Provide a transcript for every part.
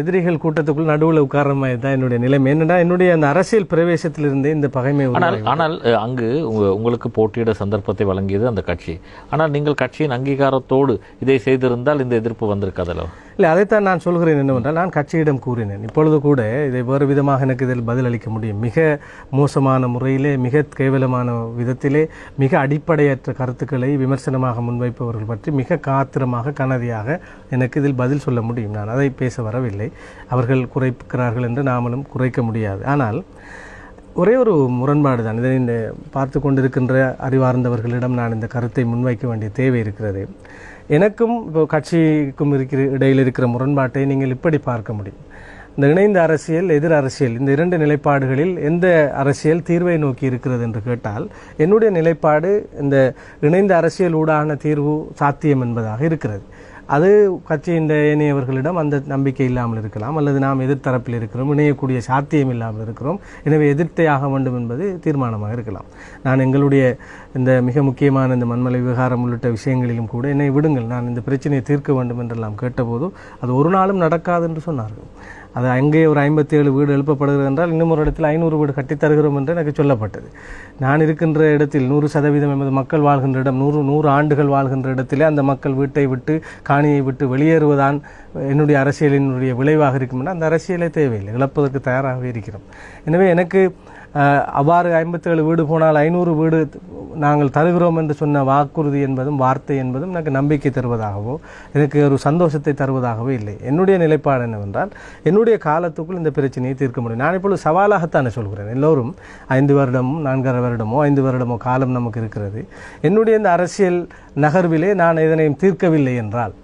எதிரிகள் கூட்டத்துக்குள் நடுவில் உட்கார்ற மாதிரி தான் என்னுடைய நிலைமை. என்னடா என்னுடைய அந்த அரசியல் பிரவேசத்திலிருந்தே இந்த பகைமை. ஆனால் அங்கு உங்களுக்கு போட்டியிட சந்தர்ப்பத்தை வழங்கியது அந்த கட்சி. ஆனால் நீங்கள் கட்சியின் அங்கீகாரத்தோடு இதை செய்திருந்தால் இந்த எதிர்ப்பு வந்திருக்காதല്ലോ. இல்லை, அதைத்தான் நான் சொல்கிறேன். என்னவென்றால், நான் கட்சியிடம் கூறினேன், இப்பொழுது கூட இதை வேறு விதமாக எனக்கு இதில் பதிலளிக்க முடியும். மிக மோசமான முறையிலே, மிக கேவலமான விதத்திலே, மிக அடிப்படையற்ற கருத்துக்களை விமர்சனமாக முன்வைப்பவர்கள் பற்றி மிக காத்திரமாக கனதியாக எனக்கு இதில் பதில் சொல்ல முடியும். நான் அதை பேச வரவில்லை. அவர்கள் குறைக்கிறார்கள் என்று நாமளும் குறைக்க முடியாது. ஆனால் ஒரே ஒரு முரண்பாடு தான். இதை இந்த பார்த்து கொண்டிருக்கின்ற அறிவார்ந்தவர்களிடம் நான் இந்த கருத்தை முன்வைக்க வேண்டிய தேவை இருக்கிறது. எனக்கும் இப்போ கட்சிக்கும் இடையில் இருக்கிற முரண்பாட்டை நீங்கள் இப்படி பார்க்க முடியும். இந்த இணைந்த அரசியல், எதிர் அரசியல், இந்த இரண்டு நிலைப்பாடுகளில் எந்த அரசியல் தீர்வை நோக்கி இருக்கிறது என்று கேட்டால், என்னுடைய நிலைப்பாடு இந்த இணைந்த அரசியல் ஊடான தீர்வு சாத்தியம் என்பதாக இருக்கிறது. அது கட்சியின் ஏனையவர்களிடம் அந்த நம்பிக்கை இல்லாமல் இருக்கலாம், அல்லது நாம் எதிர்த்தரப்பில் இருக்கிறோம், இணையக்கூடிய சாத்தியம் இல்லாமல் இருக்கிறோம், எனவே எதிர்த்தே ஆக வேண்டும் என்பது தீர்மானமாக இருக்கலாம். நான் எங்களுடைய இந்த மிக முக்கியமான இந்த மண்மலை விவகாரம் உள்ளிட்ட விஷயங்களிலும் கூட என்னை விடுங்கள், நான் இந்த பிரச்சனையை தீர்க்க வேண்டும் என்றெல்லாம் கேட்டபோது அது ஒரு நாளும் நடக்காது என்று சொன்னார்கள். அது அங்கே ஒரு 57 வீடு எழுப்பப்படுகிறது என்றால் இன்னும் ஒரு இடத்தில் 500 வீடு கட்டித்தருகிறோம் என்று எனக்கு சொல்லப்பட்டது. நான் இருக்கின்ற இடத்தில் 100% என்பது மக்கள் வாழ்கின்ற இடம், 100 ஆண்டுகள் வாழ்கின்ற இடத்திலே அந்த மக்கள் வீட்டை விட்டு, காணியை விட்டு வெளியேறுவதான் என்னுடைய அரசியலினுடைய விளைவாக இருக்கும். அந்த அரசியலே தேவையில்லை, இழப்பதற்கு தயாராகவே இருக்கிறோம். எனவே எனக்கு அவ்வாறு 57 வீடு போனால் 500 வீடு நாங்கள் தருகிறோம் என்று சொன்ன வாக்குறுதி என்பதும் வார்த்தை என்பதும் எனக்கு நம்பிக்கை தருவதாகவோ எனக்கு ஒரு சந்தோஷத்தை தருவதாகவோ இல்லை. என்னுடைய நிலைப்பாடு என்னவென்றால், என்னுடைய காலத்துக்குள் இந்த பிரச்சனையை தீர்க்க முடியும். நான் இப்பொழுது சவாலாகத்தானே சொல்கிறேன். எல்லோரும் 5 வருடமோ 4.5 வருடமோ 5 வருடமோ காலம் நமக்கு இருக்கிறது. என்னுடைய இந்த அரசியல் நகர்விலே நான் இதனையும் தீர்க்கவில்லை என்றால்,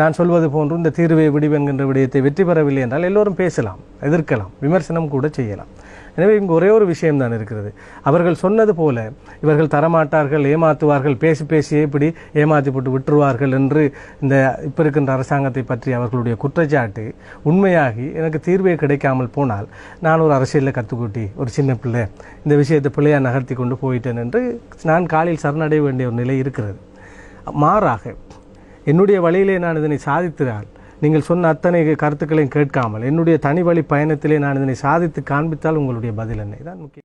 நான் சொல்வது போன்று இந்த தீர்வை விடிவென்கின்ற விடயத்தை வெற்றி பெறவில்லை என்றால் எல்லோரும் பேசலாம், எதிர்க்கலாம், விமர்சனம் கூட செய்யலாம். எனவே இங்கு ஒரே ஒரு விஷயம்தான் இருக்கிறது. அவர்கள் சொன்னது போல இவர்கள் தரமாட்டார்கள், ஏமாற்றுவார்கள், பேசி பேசியே இப்படி ஏமாற்றி போட்டு விட்டுருவார்கள் என்று இந்த இப்போ இருக்கின்ற அரசாங்கத்தை பற்றி அவர்களுடைய குற்றச்சாட்டு உண்மையாகி எனக்கு தீர்வே கிடைக்காமல் போனால், நான் ஒரு அரசியலில் கற்றுக்கூட்டி ஒரு சின்ன பிள்ளை இந்த விஷயத்தை பிள்ளையாக நகர்த்தி கொண்டு போயிட்டேன் என்று நான் காலில் சரணடைய வேண்டிய ஒரு நிலை இருக்கிறது. மாறாக என்னுடைய வழியிலே நான் இதனை சாதித்தால், நீங்கள் சொன்ன அத்தனை கருத்துக்களையும் கேட்காமல் என்னுடைய தனி வழி பயணத்திலே நான் இதனை சாதித்து காண்பித்தால் உங்களுடைய பதில் என்ன? இதான் முக்கியம்.